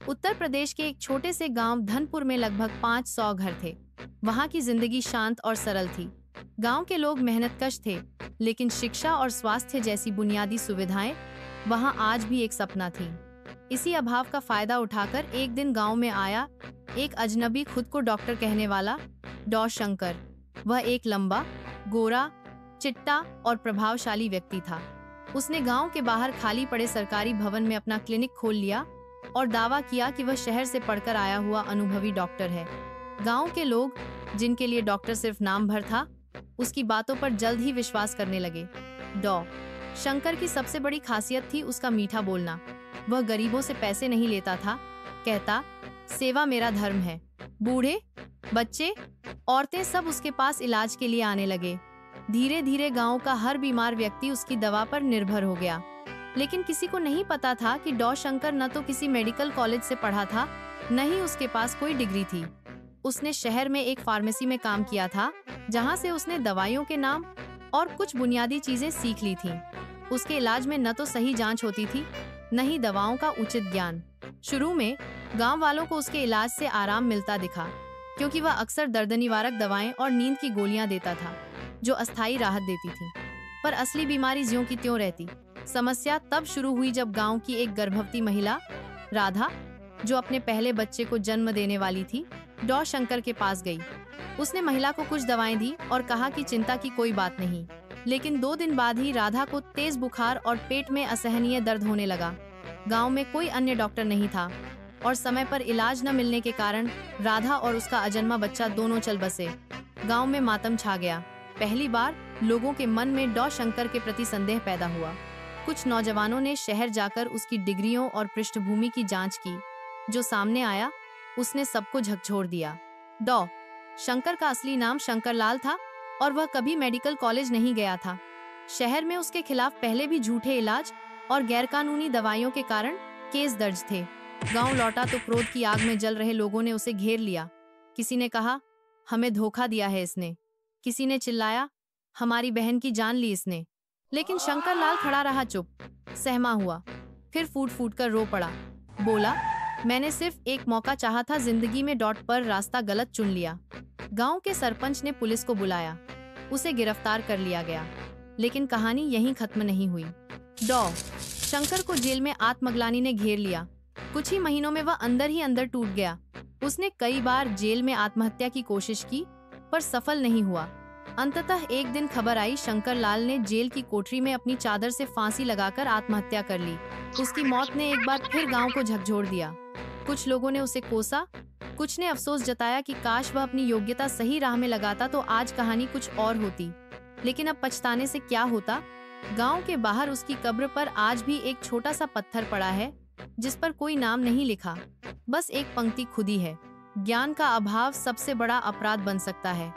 उत्तर प्रदेश के एक छोटे से गांव धनपुर में लगभग 500 घर थे। वहां की जिंदगी शांत और सरल थी। गांव के लोग मेहनतकश थे, लेकिन शिक्षा और स्वास्थ्य जैसी बुनियादी सुविधाएं वहां आज भी एक सपना थी। इसी अभाव का फायदा उठाकर एक दिन गांव में आया एक अजनबी, खुद को डॉक्टर कहने वाला डॉ शंकर। वह एक लंबा, गोरा, चिट्टा और प्रभावशाली व्यक्ति था। उसने गांव के बाहर खाली पड़े सरकारी भवन में अपना क्लिनिक खोल लिया और दावा किया कि वह शहर से पढ़कर आया हुआ अनुभवी डॉक्टर है। गांव के लोग, जिनके लिए डॉक्टर सिर्फ नाम भर था, उसकी बातों पर जल्द ही विश्वास करने लगे। डॉ शंकर की सबसे बड़ी खासियत थी उसका मीठा बोलना। वह गरीबों से पैसे नहीं लेता था। कहता, सेवा मेरा धर्म है। बूढ़े, बच्चे, औरतें सब उसके पास इलाज के लिए आने लगे। धीरे धीरे गांव का हर बीमार व्यक्ति उसकी दवा पर निर्भर हो गया। लेकिन किसी को नहीं पता था कि डॉ शंकर न तो किसी मेडिकल कॉलेज से पढ़ा था, न ही उसके पास कोई डिग्री थी। उसने शहर में एक फार्मेसी में काम किया था, जहां से उसने दवाइयों के नाम और कुछ बुनियादी चीजें सीख ली थीं। उसके इलाज में न तो सही जांच होती थी, न ही दवाओं का उचित ज्ञान। शुरू में गांव वालों को उसके इलाज से आराम मिलता दिखा, क्योंकि वह अक्सर दर्द निवारक दवाएं और नींद की गोलियां देता था, जो अस्थायी राहत देती थी। पर असली बीमारी ज्यों की त्यों रहती। समस्या तब शुरू हुई जब गांव की एक गर्भवती महिला, राधा, जो अपने पहले बच्चे को जन्म देने वाली थी, डॉ शंकर के पास गई। उसने महिला को कुछ दवाएं दी और कहा कि चिंता की कोई बात नहीं। लेकिन 2 दिन बाद ही राधा को तेज बुखार और पेट में असहनीय दर्द होने लगा। गांव में कोई अन्य डॉक्टर नहीं था और समय पर इलाज न मिलने के कारण राधा और उसका अजन्मा बच्चा दोनों चल बसे। गांव में मातम छा गया। पहली बार लोगों के मन में डॉ शंकर के प्रति संदेह पैदा हुआ। कुछ नौजवानों ने शहर जाकर उसकी डिग्रियों और पृष्ठभूमि की जांच की। जो सामने आया, उसने सबको झकझोर दिया। डॉ शंकर का असली नाम शंकरलाल था और वह कभी मेडिकल कॉलेज नहीं गया था। शहर में उसके खिलाफ पहले भी झूठे इलाज और गैरकानूनी दवाइयों के कारण केस दर्ज थे। गांव लौटा तो क्रोध की आग में जल रहे लोगों ने उसे घेर लिया। किसी ने कहा, हमें धोखा दिया है इसने। किसी ने चिल्लाया, हमारी बहन की जान ली इसने। लेकिन शंकरलाल खड़ा रहा, चुप, सहमा हुआ। फिर फूट फूट कर रो पड़ा। बोला, मैंने सिर्फ एक मौका चाहा था, जिंदगी में डॉट पर रास्ता गलत चुन लिया। गांव के सरपंच ने पुलिस को बुलाया। उसे गिरफ्तार कर लिया गया। लेकिन कहानी यहीं खत्म नहीं हुई। डॉ शंकर को जेल में आत्मग्लानि ने घेर लिया। कुछ ही महीनों में वह अंदर ही अंदर टूट गया। उसने कई बार जेल में आत्महत्या की कोशिश की, पर सफल नहीं हुआ। अंततः एक दिन खबर आई, शंकरलाल ने जेल की कोठरी में अपनी चादर से फांसी लगाकर आत्महत्या कर ली। उसकी मौत ने एक बार फिर गांव को झकझोर दिया। कुछ लोगों ने उसे कोसा, कुछ ने अफसोस जताया कि काश वह अपनी योग्यता सही राह में लगाता तो आज कहानी कुछ और होती। लेकिन अब पछताने से क्या होता। गांव के बाहर उसकी कब्र पर आज भी एक छोटा सा पत्थर पड़ा है, जिस पर कोई नाम नहीं लिखा, बस एक पंक्ति खुदी है, ज्ञान का अभाव सबसे बड़ा अपराध बन सकता है।